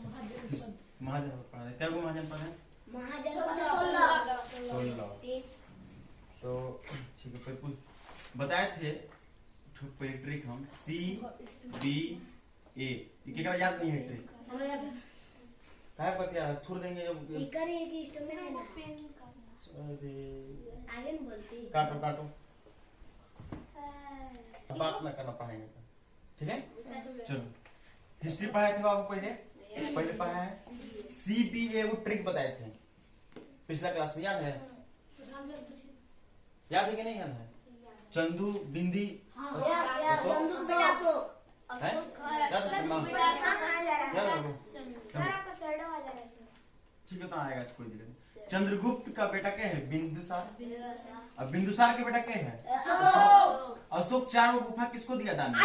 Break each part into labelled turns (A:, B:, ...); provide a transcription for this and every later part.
A: महाजनपद पढ़ा है। क्या वो महाजनपद है?
B: महाजनपद 16।
A: तो ठीक है, फिर कुछ बताए थे ट्रिक हम CBA, ये क्या याद नहीं है ट्रिक? क्या पता यार, छोड़ देंगे जब
B: इकर एक स्टोर में है ना।
A: अरे
B: आगे नहीं बोलती।
A: काटो काटो, बात ना करना पढ़ाएंगे का, ठीक है? चलो हिस्ट्री पढ़ाए थे आपको पहले पढ़ा है। CBA वो ट्रिक बताए थे पिछला क्लास में, याद है? याद है कि नहीं याद है? चंदू बिंदी
B: चंदू बेटा अशोक
A: है, याद है? याद है? ठीक है, तो आएगा, कोई दिक्कत नहीं। चंद्रगुप्त का बेटा क्या है? बिंदुसार। अब बिंदुसार के बेटा क्या है? अशोक। चारों गुफा किसको दिया दान में?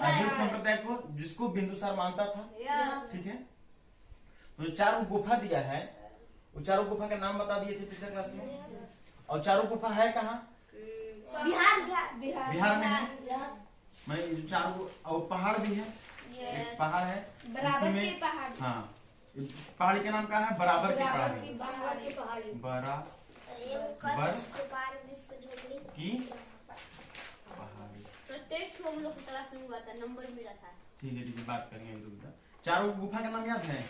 A: अजूक संप्रदाय को, जिसको बिंदुसार मानता था, ठीक है? तो जो चारों गुफा दिया है, वो चारों गुफा के नाम बता दिए थे पिछले क्लास में। और चारों गुफा है कहाँ? बिहार में है। मैं चारों, और पहाड़ भी है, एक पहाड़ है
C: बराबर के पहाड़।
A: हाँ, पहाड़ी का नाम क्या है? बराबर की पहाड़ी। बराबर की पहाड़ी।
C: टेस्ट हम लोग क्लास में हुआ था, नंबर मिला था।
A: ठीक है, बात करेंगे एक दो। चारों गुफा का नाम याद है?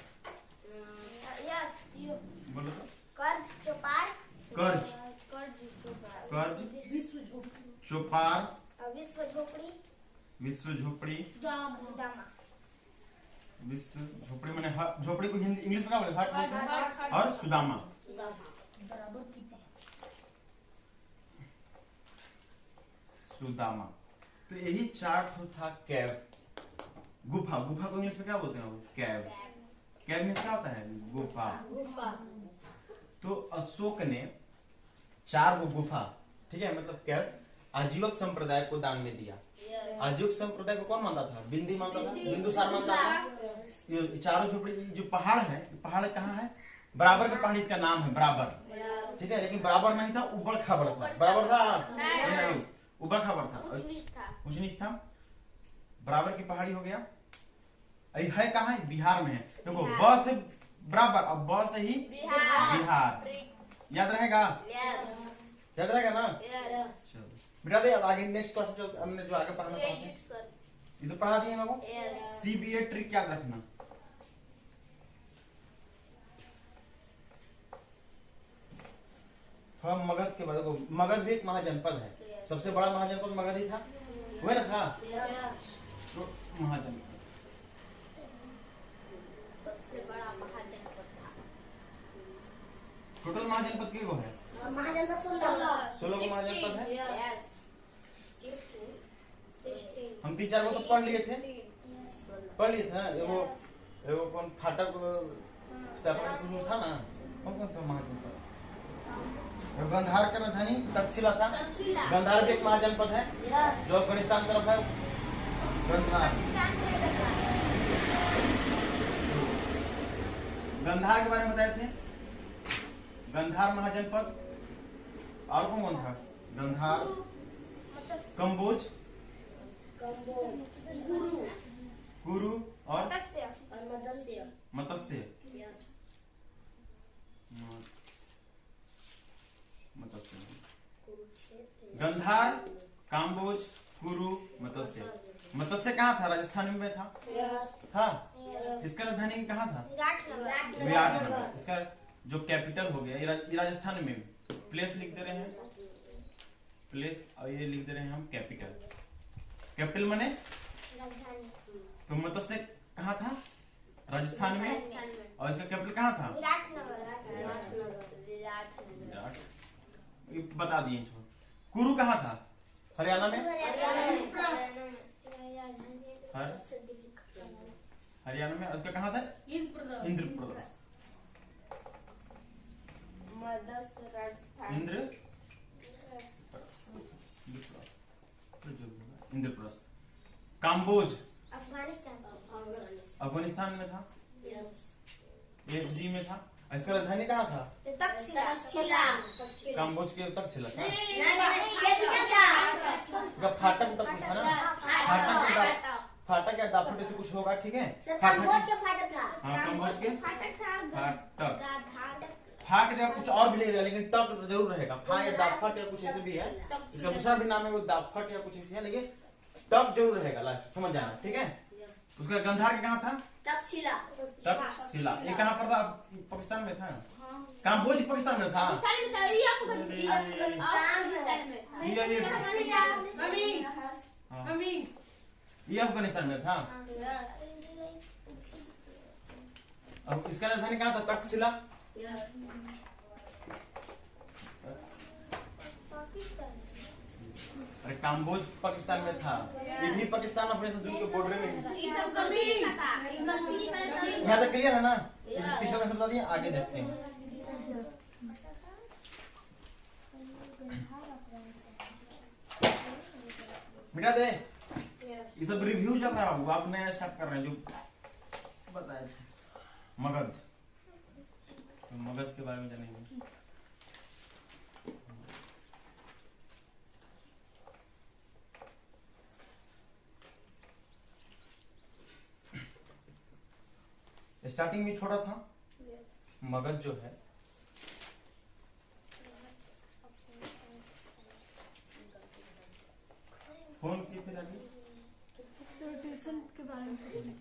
A: बोलो तो। कर्ज, चौपार, विश्व झोपड़ी। विश्व झोपड़ी मैंने झोपड़ी को हिंदी इंग्लिश में क्या बोले? हट बोलते हैं। और सुदामा। सुदामा। तो यही चार ठो था कैव। गुफा को इंग्लिश में क्या बोलते हैं? कैव। कैव में क्या होता है? गुफा। तो अशोक ने 4 गुफा, ठीक है, मतलब कैव, आजीवक संप्रदाय को दान में दिया। आजीवक संप्रदाय को कौन मानता था? बिंदी मानता था, बिंदुसार मानता था। ये चारों झोपड़ी, जो पहाड़ है, पहाड़ कहाँ है? बराबर के पहाड़ी, इसका नाम है बराबर, ठीक है? लेकिन बराबर नहीं था, उबड़ खाबड़ था। बराबर था? उबड़ खाबड़ था, ऊंच नीच था। बराबर की पहाड़ी हो गया। है कहाँ है? बिहार में है। देखो, ब से बराबर, अब ब से ही बिहार। याद रहेगा? याद रहेगा ना? चलो बेटा, दे अब आगे नेक्स्ट क्लास में हमने जो आगे पढ़ाना था इसे पढ़ा दिए बाबू। CBA ट्रिक याद रखना। थोड़ा मगध के बाद, मगध भी एक महाजनपद है। सबसे बड़ा महाजनपद मगध ही था, वही ना था? तो महाजनपद,
C: सबसे बड़ा महाजनपद था।
A: टोटल महाजनपद कितने को है?
B: महाजनपद
A: 16 को महाजनपद है। हम 3-4 को तो पढ़ लिए थे। एगो कौन फाटक था ना, कौन था महाजनपद? गंधार का राजधानी तक्षशिला था। गंधार भी एक महाजनपद है जो अफगानिस्तान तरफ है। गंधार के बारे में बताए थे। गंधार महाजनपद। और कौन था? गंधार, कंबोज, कुरु और मत्स्य। गंधार, काम्बोज, कुरु, मत्स्य। मत्स्य कहाँ था? राजस्थान में था। इसका राजधानी कहाँ था? विराटनगर। इसका जो कैपिटल हो गया, ये राजस्थान में। प्लेस लिख दे रहे हैं, प्लेस, और ये लिख दे रहे हैं हम कैपिटल। कैपिटल माने राजधानी। तो मत्स्य कहाँ था? राजस्थान में। और इसका कैपिटल कहाँ था? विराट। बता दिए। कुरु कहाँ था? हरियाणा में। हरियाणा में। उसका कहाँ था? इंद्रप्रस्थ। इंद्रप्रस्थ। काम्बोज अफगानिस्तान में था। FG में था। इसका राजधानी कहाँ था? काम्बोज के तक्षशिला था। फाटक था ना, फाटक या दाफट से कुछ होगा, ठीक है।
B: सर काम्बोज के फाटक था।
A: हाँ, कम्बोज के
C: फाटक था।
A: फाटक।
C: गाधार।
A: फा के जगह कुछ और भी लिख देगा, लेकिन टक जरूर रहेगा। फा या दाफट या कुछ ऐसे भी है, इसका दूसरा भी नाम है वो दाफट या कुछ ऐसी है, लेकिन टक जरूर रहेगा, लास्ट समझ जाना, ठीक है। उसका गंधार के कहाँ था?
B: तक्षशिला।
A: तक्षशिला। ये कहाँ पर था? पाकिस्तान में था। काम्बोज पाकिस्तान में था।
C: ये अफगानिस्तान में था।
A: ये अफगानिस्तान में था। अब इसका राजधानी कहाँ था? तक्षशिला। अरे काम्बोज पाकिस्तान में था। ये भी पाकिस्तान अफगानिस्तान दोनों के बॉर्डर में है।
C: ये सब गलती था।
A: यहाँ तक क्लियर है ना? पिछला बता दिया, आगे देखते हैं। मिटा दे। ये सब रिव्यू चल रहा होगा, आप नया स्टार्ट कर रहे हैं जो बताए थे। मगध, मगध के बारे में जानेंगे। स्टार्टिंग में छोटा था मगध जो है। फोन की फिर अभी
D: ट्यूशन के बारे में पूछने।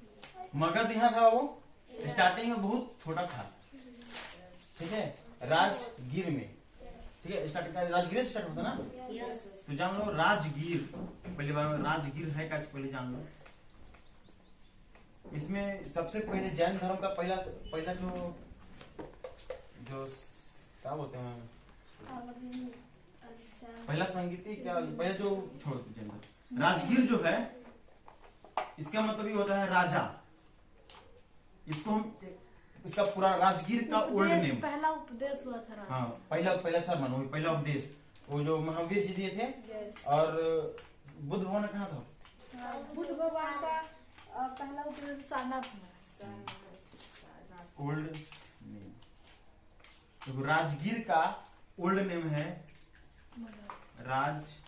A: मगध यहाँ था, वो स्टार्टिंग में बहुत छोटा था, ठीक है। राजगीर में, ठीक है। स्टार्टिंग राजगीर से स्टार्ट होता ना, तो जान लो राजगीर। पहले बार में राजगीर है का पहले जान लो। इसमें सबसे पहले जैन धर्म का पहला जो क्या बोलते हैं, पहला संगीति क्या, पहले जो छोड़ दीजिए। राजगीर जो है, इसका मतलब ये होता है राजा। इसको हम, इसका पूरा राजगीर का ओल्ड नेम,
D: पहला उपदेश हुआ था राजा।
A: हाँ पहला सरमन, वो पहला उपदेश, वो जो महावीर जी दिए थे। और बुद्ध भगवान कहाँ था?
D: बुद्ध भगवान का पहला उपदेश सारनाथ में।
A: ओल्ड नेम, तो राजगीर का ओल्ड नेम है राजगीर।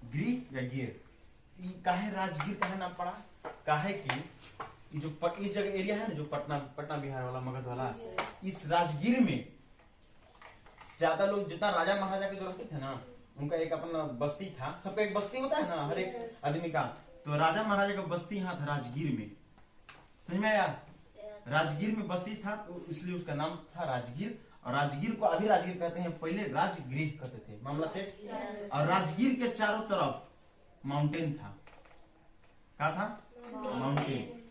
A: गिरी या गिर, काहे राजगीर काहे नाम पड़ा? काहे कि जो इस जगह एरिया है ना, जो पटना बिहार वाला, मगध वाला, इस राजगीर में ज्यादा लोग, जितना राजा महाराजा के जो रहते थे ना, उनका एक अपना बस्ती था। सबका एक बस्ती होता है ना हर एक आदमी का, तो राजा महाराजा का बस्ती यहाँ था राजगीर में। समझ में आया? राजगीर में बस्ती था, तो इसलिए उसका नाम था राजगीर। और राजगीर को अभी राजगीर कहते हैं, पहले राजगृह कहते थे। मामला सेट। और राजगीर के चारों तरफ माउंटेन था। क्या था? माउंटेन।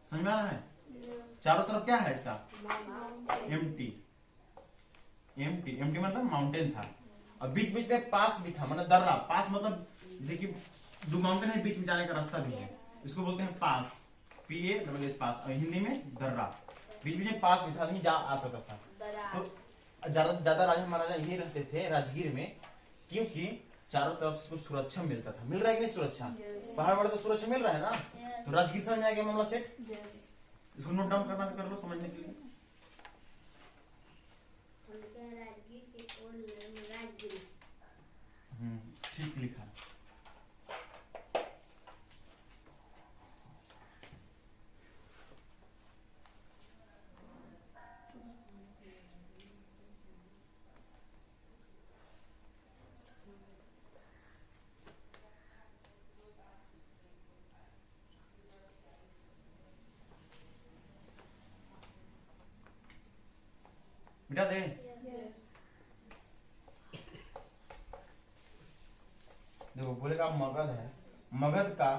A: समझ में आ रहा है? चारों तरफ क्या है इसका? एम्प्टी मतलब माउंटेन था। और बीच बीच में पास भी था, मतलब दर्रा। पास मतलब जैसे कि दो माउंटेन है, बीच में जाने का रास्ता भी है, इसको बोलते हैं पास। PA पास, और हिंदी में दर्रा। बीच बीच में पास भी था, आदमी जा आ सकता था। तो ज्यादा राजा महाराजा यही रहते थे राजगीर में, क्योंकि चारों तरफ से सुरक्षा मिलता था। मिल रहा है कि नहीं सुरक्षा? पहाड़ वाले तो सुरक्षा मिल रहा है ना। तो राजगीर समझ में आ गया मामला सेट। इसको नोट डाउन करना कर लो समझने के लिए। ठीक लिखा। मिटा दे। देखो बोलेगा मगध है, मगध का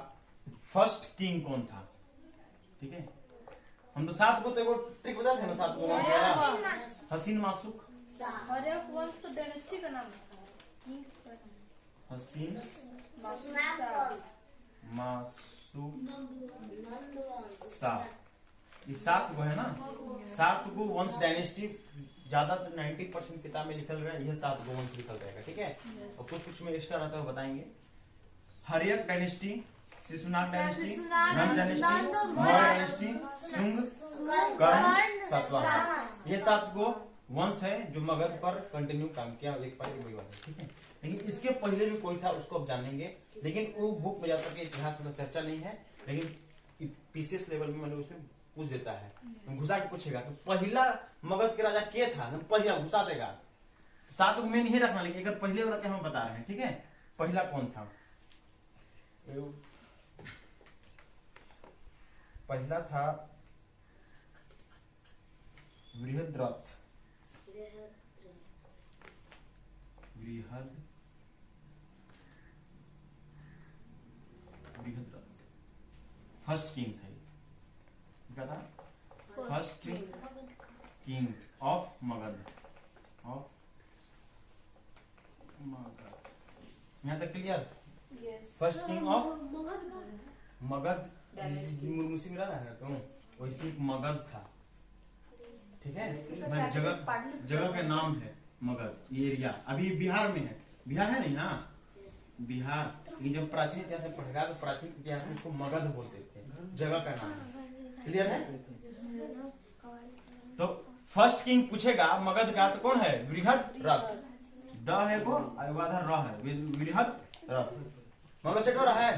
A: फर्स्ट किंग कौन था? ठीक है, हम तो 7 को तो ट्रिक बताते हैं ना, 7 को वंश वाला। हसीन मासुक।
D: और एक वंश तो डायनेस्टी का नाम था।
A: हसीन मासुक सा। ये 7 को है ना, 7 को वंश डायनेस्टी ज्यादा, तो 90% किताब में लिखल रहा है, यह 7 को वंश लिखल रहेगा। ठीक है, और कुछ में एक्स्ट्रा रहता है वो बताएंगे। हर्यक डायनेस्टी, शिशुनाग डायनेस्टी, नंद डायनेस्टी, मौर्य डायनेस्टी, शुंग, कर्ण, सातवाहन। ये 7 को वंश है जो मगध पर कंटिन्यू काम किया, एक पर वही वाला, ठीक है। लेकिन इसके पहले भी कोई था, उसको अब जानेंगे, लेकिन वो बुक में जाकर के इतिहास में चर्चा नहीं है, लेकिन पीसीएस लेवल में मैंने उसमें पूछ देता है, घुसा के पूछेगा तो पहला मगध के राजा के था, पहला घुसा देगा, साथ में नहीं रखना, लेकिन अगर पहले वाला के हम बता रहे हैं, ठीक है। पहला कौन था? पहला था बृहद्रथ। फर्स्ट किंग था, क्या था? फर्स्ट किंग ऑफ मगध, यहाँ तक clear? First king of Magadh, मुर्मुसी मिला ना तुम, वैसे मगध था, ठीक है। जगह का नाम है मगध, ये एरिया अभी बिहार में है, बिहार है नहीं ना, बिहार। लेकिन जब प्राचीन इतिहास में पढ़ेगा तो प्राचीन इतिहास में इसको मगध बोलते थे, जगह का नाम है, क्लियर है? तो फर्स्ट किंग पूछेगा मगध का तो कौन है? बृहद्रथ, द है वो, आधा र है, बृहद्रथ। मामला सेट हो रहा है?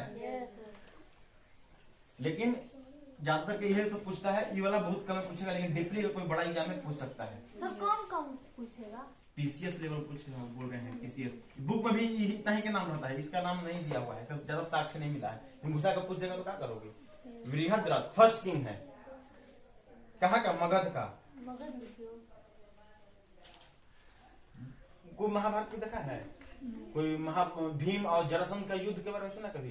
A: लेकिन ज्यादातर यही सब पूछता है, ये वाला बहुत कम पूछेगा, लेकिन डीपली कोई बड़ा एग्जाम में पूछ सकता है।
D: सर कौन पूछेगा?
A: पीसीएस लेवल बोल रहे हैं, पीसीएस बुक में भी इतना ही का नाम रहता है, इसका नाम नहीं दिया हुआ है, तो ज्यादा साक्ष्य नहीं मिला है। घुसा कर पूछ देगा तो क्या करोगे? बृहद्रथ फर्स्ट किंग है, कहाँ का? मगध का। कोई महाभारत में देखा है? कोई भीम और जरासंध का युद्ध के बारे में सुना कभी?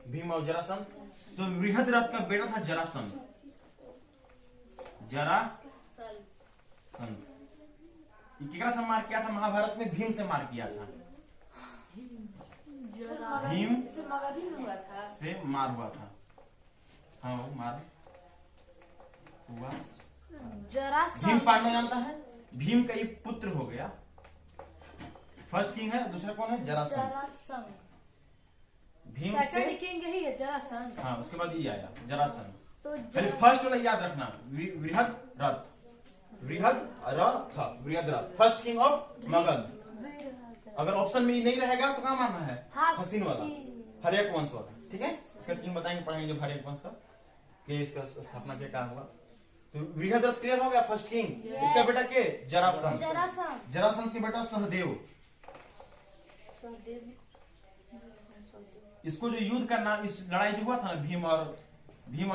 A: भीम और जरासंध। तो बृहद्रथ का बेटा था जरासंध, केकरा से मार किया था महाभारत में? भीम से मार किया था, भीम से मार हुआ था, हाँ वो मार हुआ। भीम पांडव जानता है? भीम का एक पुत्र हो गया, फर्स्ट किंग है, दूसरा कौन है? जरासंध। भीम से
D: किंग यही है जरासंध।
A: हाँ, उसके बाद ये आया जरासंध। तो फर्स्ट वाला याद रखना, Brihadratha, Brihadratha first king of Magadh. अगर ऑप्शन में नहीं रहेगा तो क्या मानना है? हसीन वाला, हर्यक वंश वाला, ठीक है। इसका किंग बताएंगे, पढ़ेंगे जब हर्यक वंश का के इसका स्थापना क्या हुआ। तो बृहद्रथ क्लियर हो गया, फर्स्ट किंग। इसका बेटा के? जरासंध। जरासंध के बेटा सहदेव। इसको जो युद्ध का नाम, इस लड़ाई जो हुआ था ना भीम और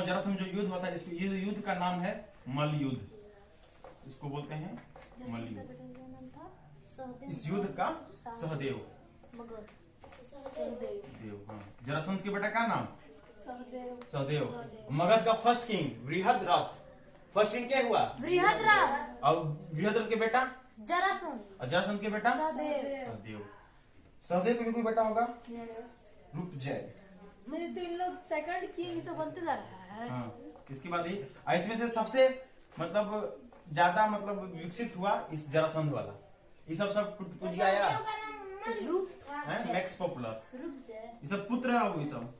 A: जरासंध में जो युद्ध हुआ था, ये युद्ध का नाम है मल्ल युद्ध, इसको बोलते हैं मल्ल युद्ध। इस युद्ध का सहदेव, हाँ। जरासंध के बेटा का नाम? सहदेव। मगध का first king Brihadratha, first king क्या हुआ?
D: बृहद्रथ।
A: और बृहद्रथ के बेटा?
D: जरासंध।
A: और जरासंध के बेटा? सहदेव। सहदेव के भी कोई बेटा होगा? रुपजय।
D: तो इन लोग सेकंड किंग से बनते जा रहा है।
A: हाँ, इसके बाद ही इसमें से सबसे मतलब ज्यादा मतलब विकसित हुआ इस जरासंध वाला, ये सब कुछ गया है, मैक्स पॉपुलर, ये सब पुत्र है, ये सब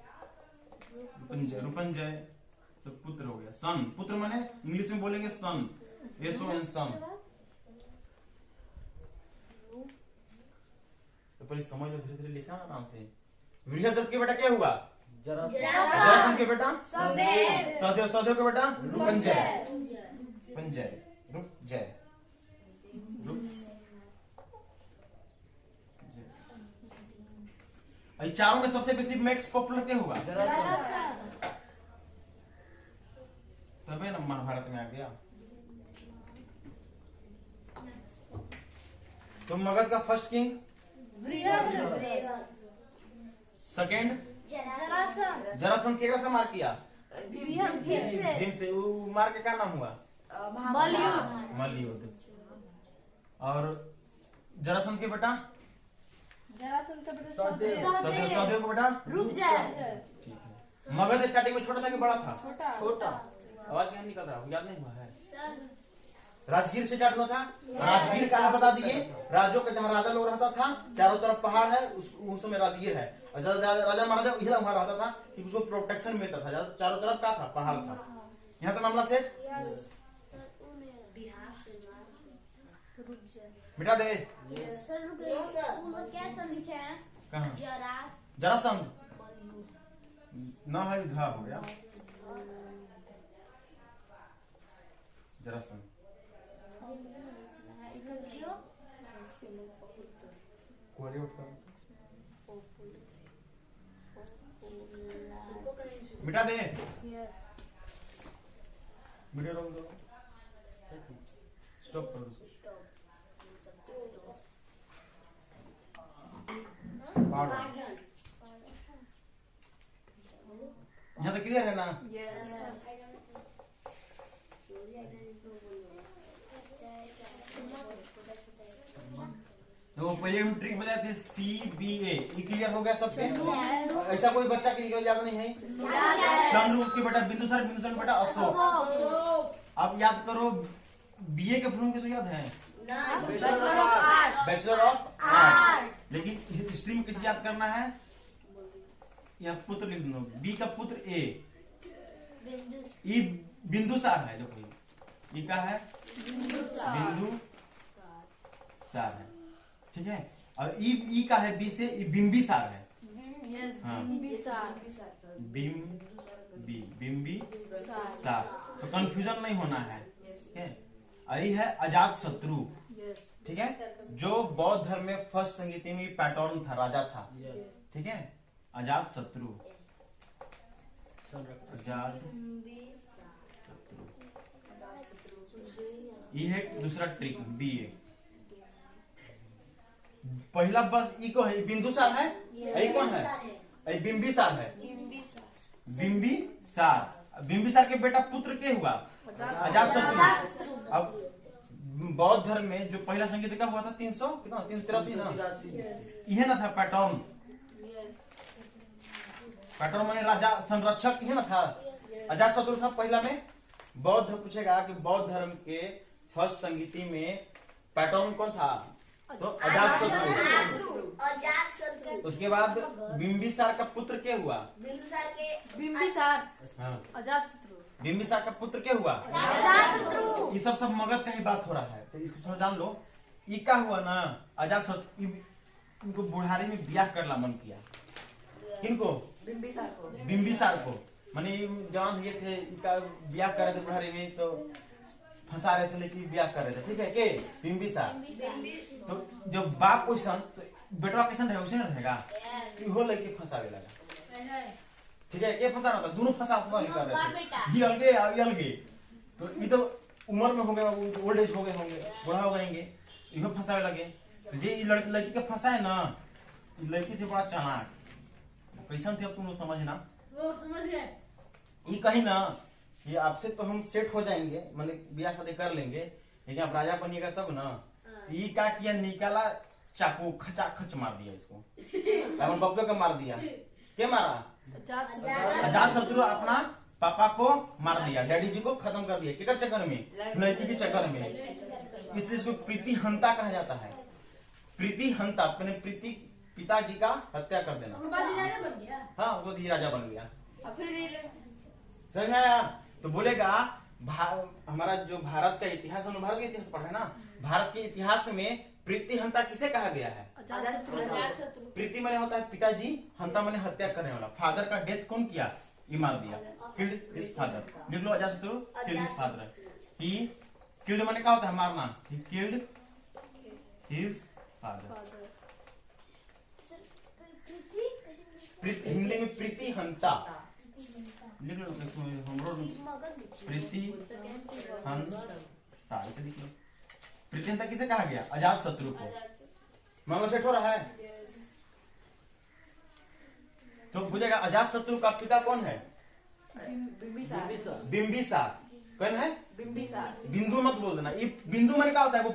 A: रुपंजय सब पुत्र हो गया। सन, पुत्र माने इंग्लिश में बोलेंगे सन, SON सन। तो पहले समझ लो, धीरे धीरे लिखना ना आराम से। बृहद्रथ के बेटा क्या हुआ? जरासंध के बेटा? सहदेव। सहदेव के बेटा? रुपंजय। चारों में सबसे बेसी मैक्स पॉपुलर क्या हुआ? तबे ना महाभारत में आ गया। तो मगध का फर्स्ट किंग सेकेंड जरासंध केकरा से मार किया? भीम से। वो मार के क्या नाम हुआ? मल्ल युद्ध। और जरासंध के बेटा? सहदेव के बेटा?
D: रुपजय।
A: ठीक है। मगध स्टार्टिंग में छोटा था कि बड़ा था? छोटा। आवाज क्या निकल रहा है, याद नहीं हुआ है? राजगीर से स्टार्ट हुआ था। राजगीर कहाँ बता दिए? राजों का जहाँ राजा लोग रहता था, चारों तरफ पहाड़ है, उस समय राजगीर है। और राजा महाराजा हिला वहां रहता था कि उसको प्रोटेक्शन मिलता था, चारों तरफ क्या था? पहाड़ था। यहाँ तक मामला सेट। मिटा दे।
C: सर रुको,
B: नो सर।
C: वो लोग क्या सब लिखे हैं?
A: कहाँ?
C: जरास
A: जरासंध न है, धा हो गया जरासंध। कोरिया उठा मिटा दे। वीडियो रोक दो, स्टॉप कर दो। यहाँ तक क्लियर है ना? तो पहले हम ट्रिक बताए थे CBA, ये क्लियर हो गया सबसे? ऐसा कोई बच्चा के निकल जाता नहीं है? चंद्रगुप्त के बेटा बिंदुसार, बिंदुसार के बेटा अशोक। अब याद करो BA के फुल किसको याद है? Bachelor of art. लेकिन हिस्ट्री में किसे याद करना है? यहाँ पुत्र लिख दो, B का पुत्र A, ये बिंदुसार है। जो कोई ये क्या है? बिंदुसार है, ठीक है। और ई का है B से, ये बिंबिसार है। हाँ। बिंबिसार, तो कंफ्यूजन नहीं होना है, ठीक है। और ये है अजात शत्रु, ठीक है, जो बौद्ध धर्म में फर्स्ट संगीति में पैटर्न था, राजा था, ठीक है। अजात शत्रु, अजात शत्रु। ये है दूसरा ट्रिक BA। पहला बस ई को है, बिंदुसार है, ये कौन है? ये बिंबिसार है। बिंबिसार, बिंबिसार के बेटा पुत्र के हुआ अजात शत्रु। अब बौद्ध धर्म में जो पहला संगीत का हुआ था 300 कितना, 383 ना, यह ना था पैटर्न। पैटर्न माने राजा संरक्षक, यह ना था। अजात शत्रु था पहला में। बौद्ध पूछेगा कि बौद्ध धर्म के फर्स्ट संगीति में पैटर्न कौन था, तो अजात शत्रु। उसके बाद बिंबिसार का पुत्र के हुआ?
D: बिंबिसार।
A: हाँ।
D: अजात शत्रु।
A: बिंबिसार का पुत्र के हुआ? ये सब मगध का ही बात हो रहा है, तो इसको थोड़ा जान लो। ये क्या हुआ ना, अजात शत्रु इनको बुढ़ारी में ब्याह करना मन किया। किनको? बिंबिसार को। माने जवान ये थे, इनका ब्याह कर रहे थे बुढ़ारी में, तो फंसा रहे थे, लेकिन ब्याह कर रहे थे, ठीक है। के बिंबिसार। तो जब बाप क्वेश्चन, तो बेटवा क्वेश्चन रहे उसे न रहेगा, इहो लेके फंसावे लगा, ठीक है। के फंसा रहा था, दोनों फंसा कर रहे थे, ये अलगे ये अलगे। तो ये तो उम्र में हो गए, ओल्ड एज हो गए होंगे, बूढ़ा हो गएंगे, इहो फंसावे लगे। तो जे लड़की के फंसाए ना, लड़की थी बड़ा चालाक। कैसन थे अब तुम लोग समझना,
C: वो समझ गए।
A: ये कहीं ना, ये आपसे तो हम सेट हो जाएंगे, मतलब ब्याह शादी कर लेंगे, लेकिन आप राजा बनिएगा तब ना। ये क्या किया, निकाला चाकू, खचा खच मार दिया इसको, अपन बब्बे को मार दिया। क्या मारा? अजात शत्रु अपना पापा को मार दिया, डैडी जी को खत्म कर दिया। किसके चक्कर में? लड़की के चक्कर में। इसलिए इसको प्रीति हंता कहा जाता है। प्रीति हंता, प्रीति पिताजी का हत्या कर देना। हाँ, वो राजा बन गया। समझ आया? तो बोलेगा हमारा जो भारत का इतिहास, हम भारत का इतिहास पढ़ा है ना, भारत के इतिहास में प्रीति हंता किसे कहा गया है? प्रीति माने होता है पिताजी, हंता माने हत्या करने वाला। फादर का डेथ कौन किया? ये मार दिया, किल्ड हिज फादर। देख लो, अजात शत्रु killed his father. He killed माने क्या होता है? मारना। He killed his father. Hindi में प्रीति हंता लिख लो, प्रीति हंता ऐसे लिख लो। प्रीति हंता किसे कहा गया? अजात शत्रु को। मामला सेट हो रहा है? तो पूछेगा अजात शत्रु का पिता कौन है? बिंबिसार। कौन है?
D: बिंबिसार।
A: बिंदु मत बोल देना, ये बिंदु मैंने क्या होता है? वो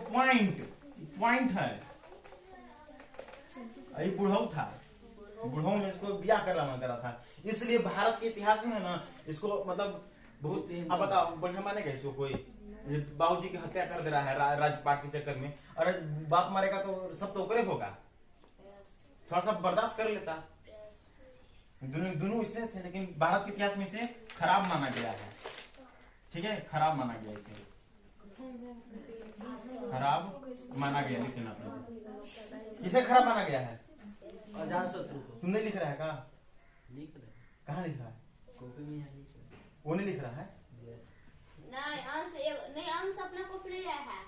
A: पॉइंट है। ये बुढ़ऊ था, बुढ़ऊ में इसको ब्याह करना मन करा था। इसलिए भारत के इतिहास में है ना, इसको मतलब बहुत, आप बताओ बढ़िया मानेगा इसको कोई? बाबूजी की हत्या कर दे रहा है राजपाट के चक्कर में, और बाप मारेगा तो सब तो ओकरे होगा। थोड़ा सा बर्दाश्त कर लेता। दोनों इसलिए थे, लेकिन भारत के इतिहास में इसे खराब माना गया है, ठीक है, खराब माना गया इसे। खराब माना गया, लिख लेना अपना। किसे खराब माना गया है?
E: अजातशत्रु को।
A: तुमने लिख रहा है का?
E: लिख रहे हैं,
A: कहाँ लिख रहा है?
E: कॉपी में यहाँ लिख रहे हैं।
A: वो नहीं लिख रहा है?
B: नहीं अंश अपना कॉपी ले आया है।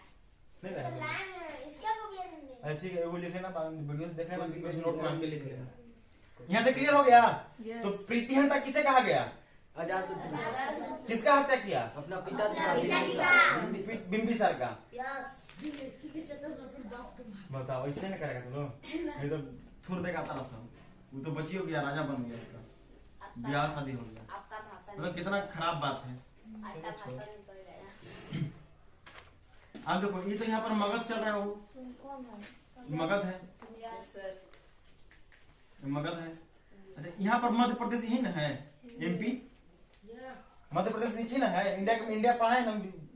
A: नहीं रहा है।
B: इसका कॉपी है तुमने।
A: अरे ठीक है, वो लिख लेना, वीडियो से देख लेना, वीडियो से नोट मान के लिख लेना। यहाँ तक क्लियर हो गया? तो प्रीतिहंता किसे कहा गया?
E: अजातशत्रु
A: किसका हत्या किया?
E: अपना पिता
A: बिंबिसार का।
B: यस।
A: बताओ, ऐसे नहीं करेगा तुम लोग? नहीं तो थूर देगा तारा सब। वो तो बची हो गया, राजा बन गया उसका, ब्याह शादी हो गया।
B: आपका भाषण
A: मतलब कितना खराब बात है।
B: आपका भाषण निकल गया।
A: अब देखो, ये तो यहाँ पर मगध चल रहा है, वो मगध है,
B: यस सर।
A: मगध है। अच्छा, यहाँ पर मध्य प्रदेश ही ना है, एमपी मध्य प्रदेश ही ना है। इंडिया पढ़ा है ना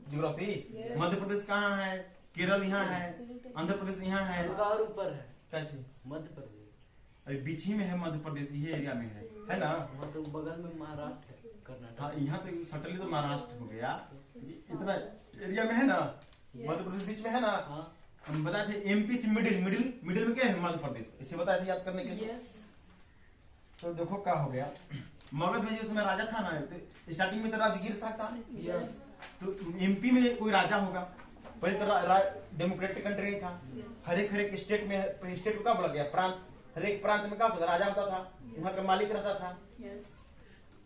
A: ज्योग्राफी। मध्य प्रदेश कहाँ है? केरल यहाँ है, आंध्र प्रदेश यहाँ है।
E: उनका और ऊपर है
A: क्या चीज?
E: मध्य प्रदेश।
A: अरे बीच ही में है मध्य प्रदेश, ये एरिया में है ना?
E: वहाँ तो बगल में महाराष्ट्र है, कर्नाटक।
A: हाँ, यहाँ तो सटली तो महाराष्ट्र हो गया, इतना एरिया में है ना। मध्य प्रदेश बीच में है ना।
E: हाँ
A: हम बताए थे एमपी से मिडिल में क्या है? मध्य प्रदेश। इसे बताए थे याद करने के लिए। तो देखो क्या हो गया, मगध में जो समय राजा था ना, तो स्टार्टिंग में तो राजगीर था।
E: यस।
A: तो एमपी में कोई राजा होगा। पहले तो डेमोक्रेटिक कंट्री नहीं था। हर एक स्टेट में, स्टेट को क्या बोला गया? प्रांत। हर एक प्रांत में क्या होता था? राजा होता था, वहाँ का मालिक रहता था।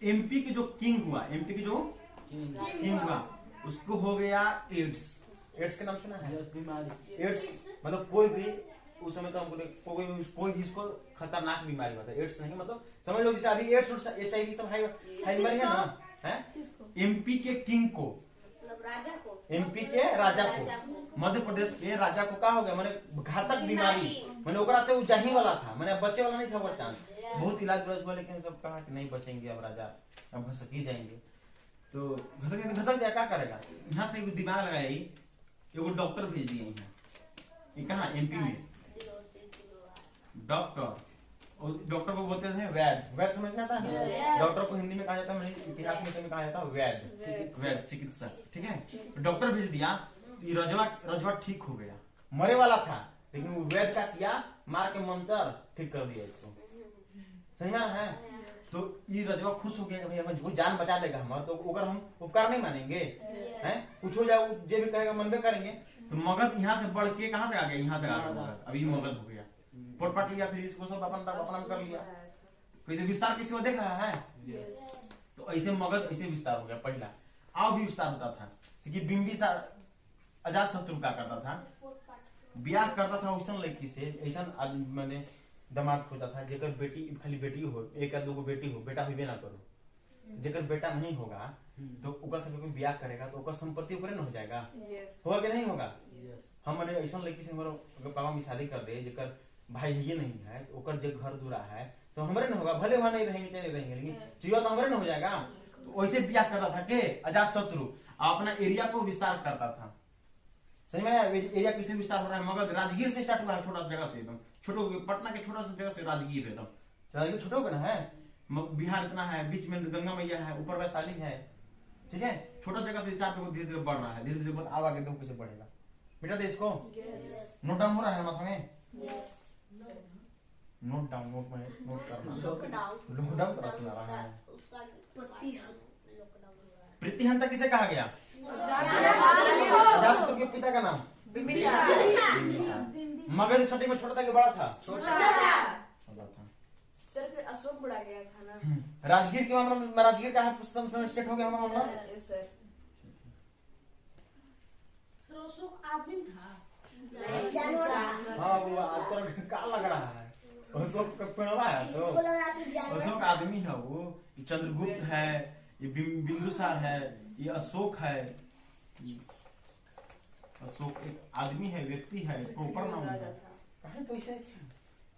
A: एमपी की जो किंग हुआ, एमपी की जो किंग हुआ, उसको हो गया एड्स। एड्स के नाम सुना है?
E: यस, बीमारी।
A: एड्स मतलब कोई भी उस समय तो हमको कोई भी इसको खतरनाक बीमारी होता है। एड्स नहीं मतलब समझ लो, जैसे अभी एड्स और HIV सब हाई बीमारी है ना, है? एमपी के किंग को,
B: मतलब राजा को,
A: एमपी के राजा को, मध्य प्रदेश के राजा को क्या हो गया? मैंने घातक बीमारी, मैंने ओकरा से वो जाही वाला था, मैंने बच्चे वाला नहीं था वो चांस। बहुत इलाज हुआ, लेकिन सब कहा कि नहीं बचेंगे अब राजा, अब घसक ही जाएंगे। तो घसक जाए, क्या करेगा? यहाँ से दिमाग लगाया, एगो डॉक्टर भेज दिए यहाँ। ये कहाँ? एमपी में डॉक्टर, डॉक्टर को बोलते हैं वैद्य। वैद्य समझना था ना? डॉक्टर को हिंदी में कहा जाता है, इतिहास में कहा जाता है वैद्य, चिकित्सक। ठीक है, डॉक्टर भेज दिया, ये रजवा ठीक हो गया। मरे वाला था, लेकिन वो वैद्य का किया, मार के मंत्र ठीक कर दिया इसको। समझ में है? तो ये रजवा खुश हो गया, भाई हमें जान बचा देगा हमारा, तो अगर हम उपकार नहीं मानेंगे, हैं कुछ हो जाए, जो भी कहेगा मनबे करेंगे। तो मगध यहाँ से बढ़ के कहाँ तक आ गया? यहाँ तक आ गया। अभी मगध हो गया, पोटपाट लिया, फिर इसको सब अपना कर लिया। कैसे विस्तार किसी को देख रहा है? तो ऐसे मगध ऐसे विस्तार हो गया। पहला आओ भी विस्तार होता था कि बिंबिसार अजातशत्रु क्या करता था? ब्याह करता था उसन लड़की से, ऐसा मैंने दामाद खोजा था जेकर बेटी खाली बेटी हो, एक या दो बेटी हो, बेटा हुए ना करो। जेकर बेटा नहीं होगा तो ओकर से कोई ब्याह करेगा तो ओकर संपत्ति ओकरे न हो जाएगा। होगा कि नहीं होगा? हम ऐसा लड़की से अगर पापा में शादी कर दे, जेकर भाई ये नहीं है, तो ओकर जो घर दूरा है तो हमरे न होगा। भले वहां नहीं रहेंगे, चाहे नहीं रहेंगे, लेकिन जीवा तो हमरे न हो जाएगा। तो वैसे ब्याह करता था के अजातशत्रु अपना एरिया को विस्तार करता था। सही में एरिया किसे विस्तार हो रहा है? मगध राजगीर से स्टार्ट हुआ है, छोटा जगह से, एकदम छोटो, पटना के छोटा सा जगह से राजगीर एकदम। राजगीर छोटा होगा ना है, बिहार इतना है, बीच में गंगा मैया है, ऊपर वैशाली है। ठीक है, छोटा जगह से स्टार्ट होकर धीरे धीरे बढ़ रहा है, धीरे धीरे बहुत आगे देखो कैसे बढ़ेगा। बेटा दे इसको नोट डाउन हो रहा है माथा में? नोट डाउन, नोट में नोट करना, लॉकडाउन का सुना रहा है। प्रीतिहंता किसे कहा गया? अजातशत्रु के पिता का नाम मगध स्टार्टिंग में छोटा था कि बड़ा था? छोटा था।
D: सर फिर अशोक बुढ़ा गया था ना।
A: राजगीर के मामला, राजगीर का है समय सेट हो गया हमारा मामला।
D: सर
C: अशोक आदमी था।
A: हाँ वो आतर का लग रहा है, अशोक का पेड़वा है। अशोक आदमी है, वो चंद्रगुप्त है, ये बिंदुसार है, ये अशोक है। अशोक एक आदमी है, व्यक्ति है, प्रॉपर नाम है। कहीं तो इसे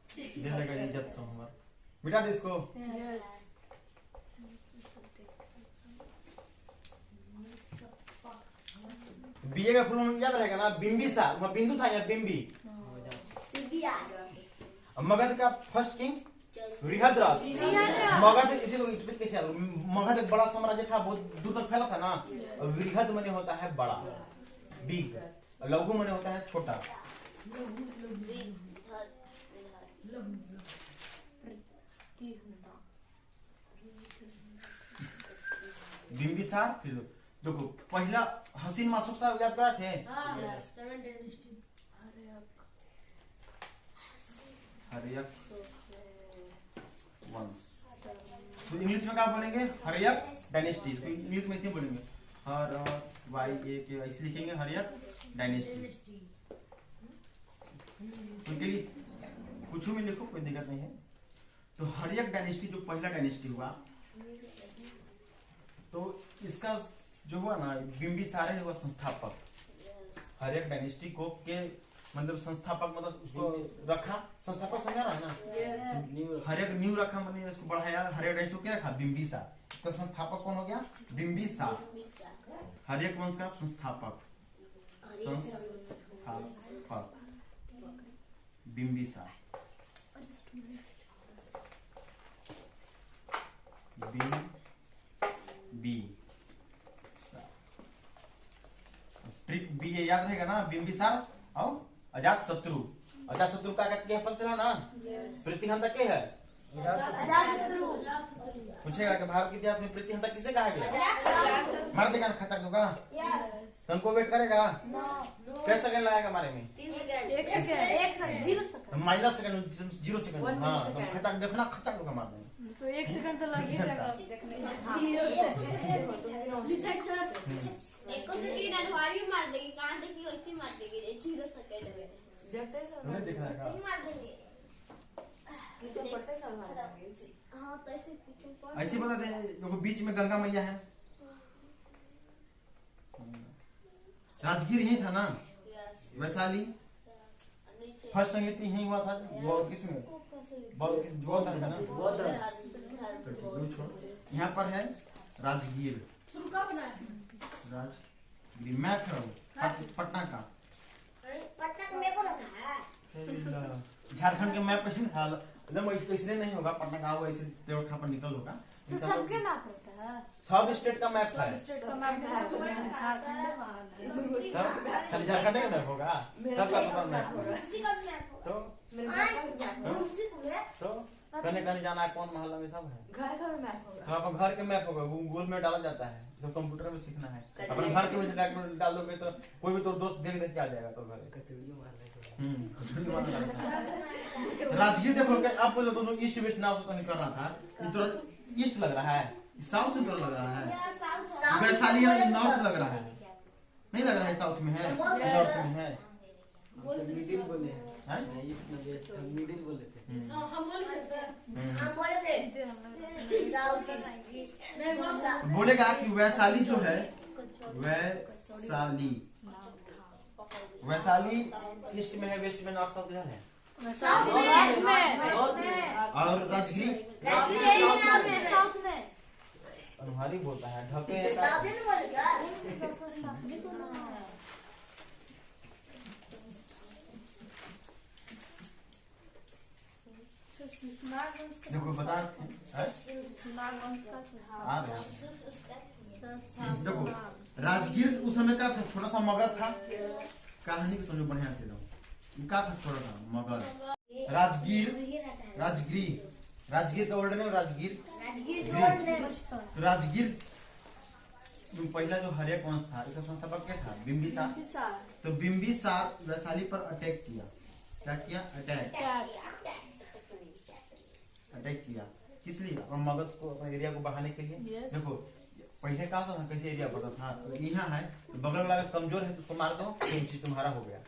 A: दे देगा इज्जत सब हमारा। बेटा दे इसको। बीए का फुल याद रहेगा ना? बिंबिसार, वहाँ बिंदु था, यहाँ बिंबी। मगध का फर्स्ट किंग बृहद्रथ। मगध इसी को कैसे, मगध एक बड़ा साम्राज्य था, बहुत दूर तक फैला था ना। और बृहद माने होता है बड़ा, बिग। लघु माने होता है छोटा। बिंबिसार। फिर देखो पहला हसीन मासूक साहब याद करा थे।
C: हाँ, 7 डायनेस्टी।
A: हर्यक वंश। तो इंग्लिश में क्या बोलेंगे? हर्यक डायनेस्टी। इसको इंग्लिश में ऐसे बोलेंगे, हर वाई ए के ऐसे लिखेंगे, हर्यक डायनेस्टी। उनके लिए कुछ में लिखो, कोई दिक्कत नहीं है। तो हर्यक डायनेस्टी जो पहला डायनेस्टी हुआ, तो इसका जो हुआ ना, बिंबिसार है वह संस्थापक। हर्यक डायनेस्टी को के मतलब संस्थापक, मतलब उसको रखा, संस्थापक समझा रहा है ना। हर्यक न्यू रखा, मैंने इसको बढ़ाया। हर्यक डायनेस्टी को क्या रखा? बिंबिसार। तो संस्थापक कौन हो गया? बिंबिसार। हर्यक वंश का संस्थापक, संस्थापक बिंबिसार। ट्रिक बी ये याद रहेगा ना, बिंबिसार और अजात शत्रु। अजात शत्रु का क्या फल चला ना, प्रतिहंता के है? पूछेगा कि भारत के इतिहास में प्रतिहंता किसे कहा गया? मार देगा ना, खतक दूंगा। तुमको वेट करेगा? कैसे सेकंड लगाएगा मारे में?
D: 1 second, 0 second,
A: minus second, 0 second. हाँ खतक देखो ना, खतक दूंगा मार देंगे।
D: तो 1 सेकंड तो लग ही जाएगा देखने में।
B: एक को सेकंड अनवारी मार देगी, कहां देखी वैसे मार देगी 0 सेकंड में।
D: देखते हैं सर,
A: नहीं देखना है
B: नहीं मार देंगे।
D: किसे पढ़ते सब मार देंगे।
B: हां तो ऐसे पीछे
A: ऐसे बता दे। देखो बीच में गंगा मैया है, राजगीर यही था ना, वैशाली। फर्स्ट संगीत यही हुआ था। वो किसमें? बौद्ध धर्म है ना। यहाँ पर है राजगीर।
C: शुरू कब बनाया?
A: राजगीर मैप है पटना का।
B: पटना में को रखा है।
A: झारखंड के मैप कैसे था? एकदम इसलिए नहीं होगा, पटना का होगा ऐसे देवखा पर निकल होगा।
D: तो सबके मैप रहता है,
A: सब स्टेट का मैप है।
D: स्टेट का मैप है, झारखंड में
A: सब खाली झारखंड का मैप होगा, सबका अपना मैप होगा।
B: उसी का मैप हो।
A: तो
B: उसी को है।
A: तो कहने कहने जाना है, कौन मोहल्ला में सब है।
D: घर का भी मैप होगा।
A: हाँ अपन घर के मैप होगा, गूगल में डाला जाता है, सब कंप्यूटर में सीखना है। अपने घर के में डाल दोगे तो कोई भी तो दोस्त देख देख के आ जाएगा तो घर। राजगीर देखो, आप बोले दोनों ईस्ट वेस्ट नाव से तो नहीं कर रहा था, ये तो ईस्ट लग रहा है, साउथ में तो लग रहा है। वैशाली नॉर्थ लग रहा है, नहीं लग रहा है साउथ में है, नॉर्थ में है।
E: मिडिल बोले हैं,
A: हैं?
E: मिडिल बोले थे।
C: हम बोले थे सर।
B: हम बोले थे साउथ ईस्ट।
C: नहीं वो
A: बोलेगा कि वैशाली जो है, वैशाली वैशाली ईस्ट में है, वेस्ट में, नॉर्थ साउथ इधर है।
D: साउथ में
A: और राजगीर
D: साउथ में
A: अनुहारी बोलता है, ढके हैं
B: साउथ में बोले सर।
A: देखो बता आ रहे हैं। देखो राजगीर उस समय का था, छोटा सा मगध था। कहानी को समझो बढ़िया से, क्या था? छोटा सा मगध। राजगीर का वर्ड है राजगीर। तो राजगीर जो पहला जो हर्यक वंश था, इसका संस्थापक क्या था? बिंबिसार। तो बिंबिसार वैशाली पर अटैक किया। क्या किया? अटैक किया। किस लिए? अपने मगध को, अपने एरिया को बढ़ाने के लिए। देखो पहले क्या होता था, कैसे एरिया पड़ता था, यहाँ है तो बगल वाला कमजोर है तो उसको मार दो, तो चीज तुम्हारा हो गया।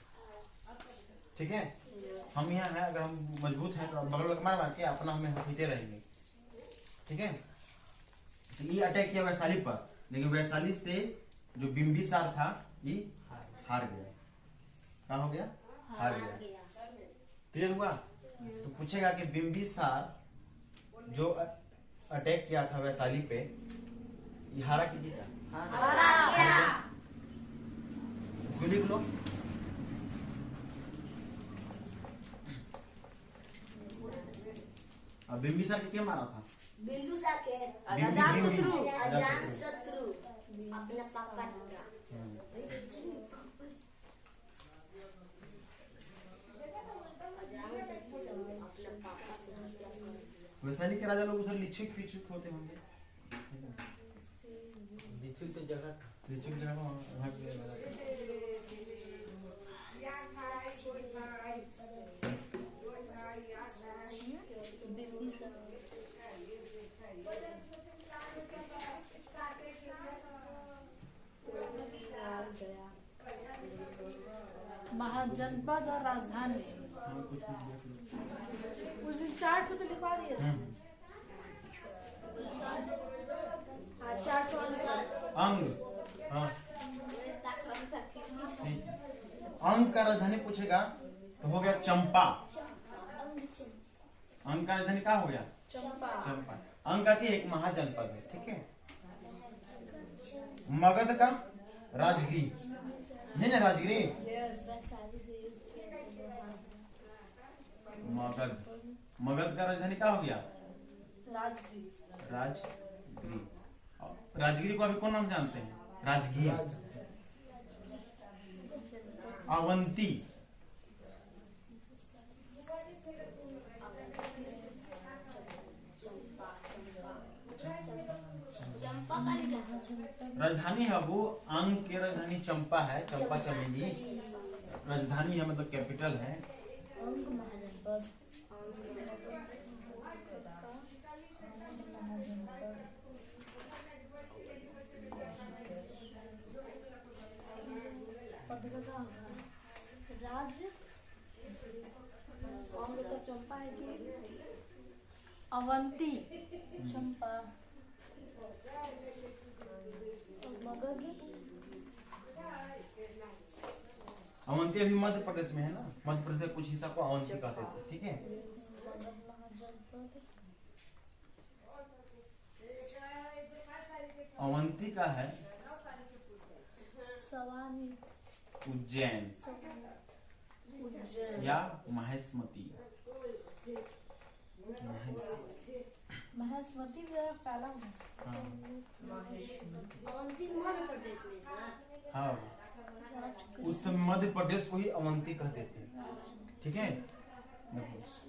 A: ठीक है, हम यहाँ है, अगर हम मजबूत हैं तो बगल वाला मार के अपना हमें हथीते रहेंगे। ठीक है, तो ये अटैक किया वैशाली पर, लेकिन वैशाली से जो बिंबिसार था ये हार गया। क्या हो गया? हार गया। क्लियर हुआ? तो पूछेगा कि बिंबिसार जो अटैक किया था वैशाली पे, ये हारा की जीता? इसको लिख लो। अब बिंबिसार के क्या मारा था?
B: बिंदुसार के
A: अजातशत्रु।
B: अजातशत्रु अपना पापा का।
A: वैशाली के राजा लोग उधर लिच्छिक फिच्छिक होते होंगे।
E: दीक्षित तो जगह था।
A: लिच्छिक जगह वहाँ पे राजा थे।
D: महाजनपद और राजधानी
A: हाँ, कुछ देख लो।
D: उस दिन चार्ट पे तो लिखवा दिया था। हाँ, चार्ट वाले
A: अंग, हाँ ठीक है। अंग का राजधानी पूछेगा तो हो गया चंपा। अंग का राजधानी क्या हो गया?
D: चंपा।
A: चंपा। अंग का चीज एक महाजनपद है, ठीक है। मगध का राजगिरी, है ना राजगिरी। मगध का राजधानी क्या हो गया?
D: राजगिरी।
A: राजगिरी। राजगिरी को अभी कौन नाम जानते हैं? राजगीर। अवंती,
B: चंपा का लिखा
A: राजधानी है वो। अंग की राजधानी चंपा है, चंपा चमेली। राजधानी है मतलब कैपिटल है।
B: अंग महाजनपद
D: राज्य अंग का चंपा है कि अवंती चंपा।
B: मगध
A: अवंती अभी मध्य प्रदेश में है ना। मध्य प्रदेश के कुछ हिस्सा को अवंती कहते थे, ठीक है। अवंती का है उज्जैन या महेशमती।
D: महेशमती भी फैला हुआ है।
B: अवंती मध्य प्रदेश में सर।
A: हाँ, उस समय मध्य प्रदेश को ही अवंती कहते थे, ठीक है।
D: महेशमती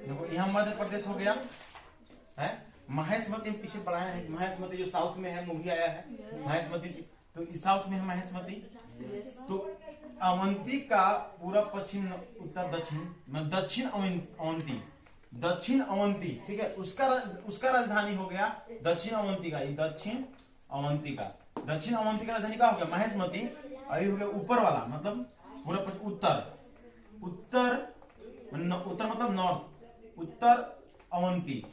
A: देखो यहाँ मध्य प्रदेश हो गया है। महेशमती पीछे पढ़ाया है। महेशमती जो साउथ में है, मूवी आया है महेशमती, तो इस साउथ में है महेशमती। तो अवंती का पूरा पश्चिम उत्तर दक्षिण में दक्षिण अवंती, दक्षिण अवंती, ठीक है। उसका राजधानी हो गया दक्षिण अवंती का। दक्षिण अवंती का राजधानी का हो गया महेशमती। और ये हो गया ऊपर वाला, मतलब पूरा उत्तर मतलब नॉर्थ। उत्तर अवंती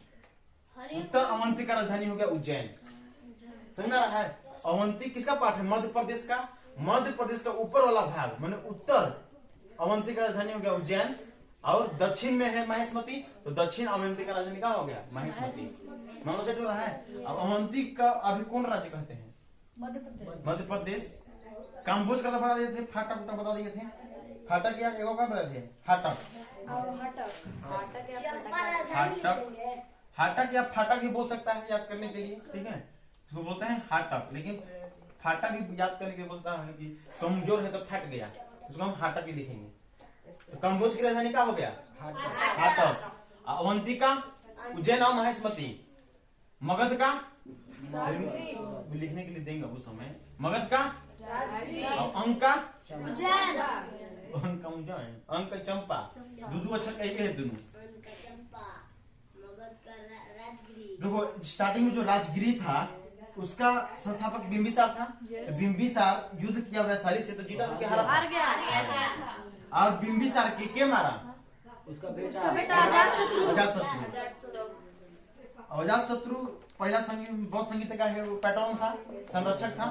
A: का राजधानी हो गया उज्जैन। समझ में रहा है? अवंती किसका पार्ट है? मध्य प्रदेश का। मध्य प्रदेश का ऊपर वाला भाग माने उत्तर अवंती का राजधानी हो गया उज्जैन। और दक्षिण में है महेशमती, तो दक्षिण अवंती का राजधानी क्या हो गया? महेशमती। मानो सेट हो रहा है। अब अवंती का अभी कौन राज्य कहते हैं? मध्य प्रदेश। काम्बोज का बता दिए थे, फाटक बता दिए थे। फाटक यार एगो का बता दिए, फाटक। हाटक या फाटक ही बोल सकता है याद करने के लिए, ठीक है। इसको बोलते हैं हाटक, लेकिन फाटक ही याद करने के लिए बोलता है कि कमजोर है तो फट गया, उसको हम हाटक ही लिखेंगे। तो कम्बोज की राजधानी क्या हो गया? हाटक। अवंती का उज्जैन और महेशमती। मगध का लिखने के लिए देंगे उस समय। मगध का और अंक का
B: उज्जैन,
A: अंक का चंपा। दूधू अच्छा कहे है दोनों। देखो स्टार्टिंग में जो राजगिरी था उसका संस्थापक बिंबिसार था। तो बिंबिसार युद्ध किया वैशाली से, तो जीता तो क्या हार गया। और बिंबिसार के मारा?
E: उसका बेटा
A: अजातशत्रु पहला बौद्ध संगीत का पैटर्न था, संरक्षक था।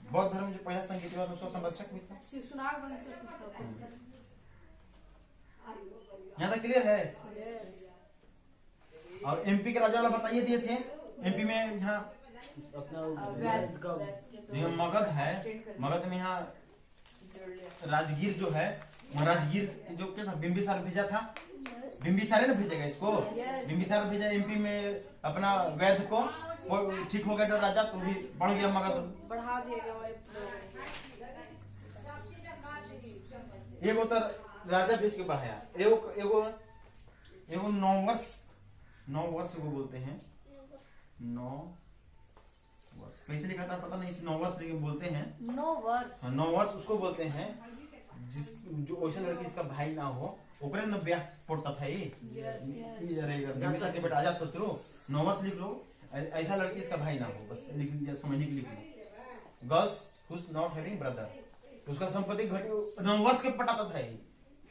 A: बौद्ध धर्म जो पहला संगीत हुआ उसका संरक्षक भी था। यहाँ तक क्लियर है? और एमपी के राजा वाला बताइए दिए थे। एमपी में यहाँ मगध है। मगध में यहाँ राजगीर जो है, राजगीर जो क्या था, बिंबिसार भेजा था। बिंबिसार ने भेजेगा इसको। बिंबिसार भेजा एमपी में अपना वैद्य को, ठीक हो गया राजा, तो भी बढ़ गया मगध,
D: बढ़ा दिएगा।
A: एगो तो राजा भेज के पढ़ाया, एगो एगो एगो 9 वर्ष को बोलते हैं 9 वर्ष। कैसे लिखा था पता नहीं, इसे 9 वर्ष लेकिन बोलते हैं
D: 9 वर्ष।
A: 9 वर्ष उसको बोलते हैं जिस जो वैसा लड़की इसका भाई ना हो, ओकरे न ब्याह पड़ता था ये रहेगा बिंबिसार के बेटा अजातशत्रु। 9 वर्ष लिख लो, ऐसा लड़की इसका भाई ना हो, बस लिख समझने के लिए लिख लो। Girls who's not having brother, तो उसका संपत्ति घटी 9 वर्ष के पटाता था ये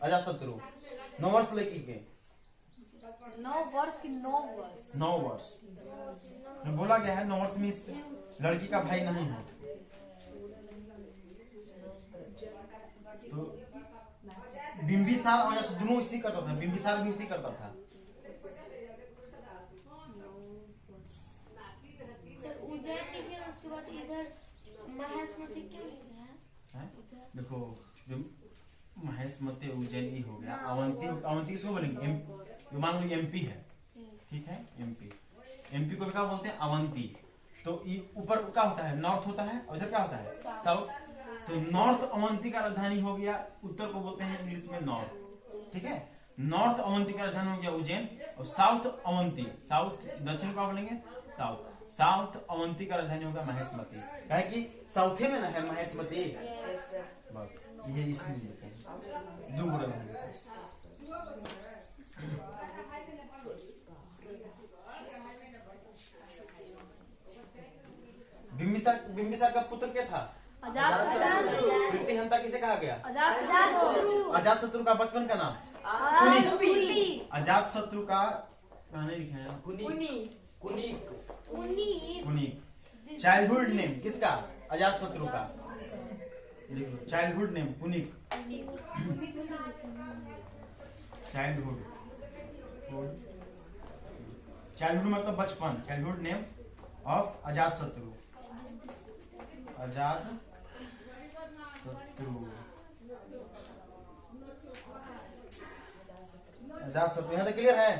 A: अजातशत्रु। 9 वर्ष लड़की के
D: 9 वर्ष की 9 वर्ष।
A: 9 वर्ष बोला गया है। 9 वर्ष में इस लड़की का भाई नहीं हो। तो बिंबिसार और अजातशत्रु दोनों इसी करता था, बिंबिसार भी इसी करता था।
C: सर उज्जैन लिखे उसके बाद इधर महेशमती क्यों लिखे हैं?
A: देखो जो महेशमती उज्जैनी हो गया, अवंती अवंती किसको बोलेंगे? जो मान लो एमपी है, ठीक है, एमपी को क्या बोलते हैं? अवंती। तो ऊपर क्या होता है? नॉर्थ होता है, और इधर क्या होता है? साउथ। तो नॉर्थ अवंती का राजधानी हो गया, उत्तर को बोलते हैं इंग्लिश में नॉर्थ, ठीक है। नॉर्थ अवंती का राजधानी हो गया उज्जैन, और साउथ अवंती, साउथ दक्षिण का बोलेंगे साउथ। साउथ अवंती का राजधानी होगा महेशमती, क्या कि साउथे में ना है महेशमती, बस ये इसलिए दो राजधानी। बिंबिसार का पुत्र क्या था?
D: अजातशत्रु।
A: कीर्तिहंता किसे कहा गया?
D: अजातशत्रु।
A: अजातशत्रु का बचपन का नाम?
D: कुली।
A: अजातशत्रु का नहीं लिखा है, कुनीक। चाइल्डहुड नेम किसका? अजातशत्रु का। लिख लो, चाइल्डहुड नेम कुनीक। चाइल्डहुड मतलब बचपन, childhood name of Ajatashatru. Ajatashatru यहाँ तक क्लियर है?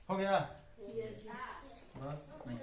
A: हो गया बस।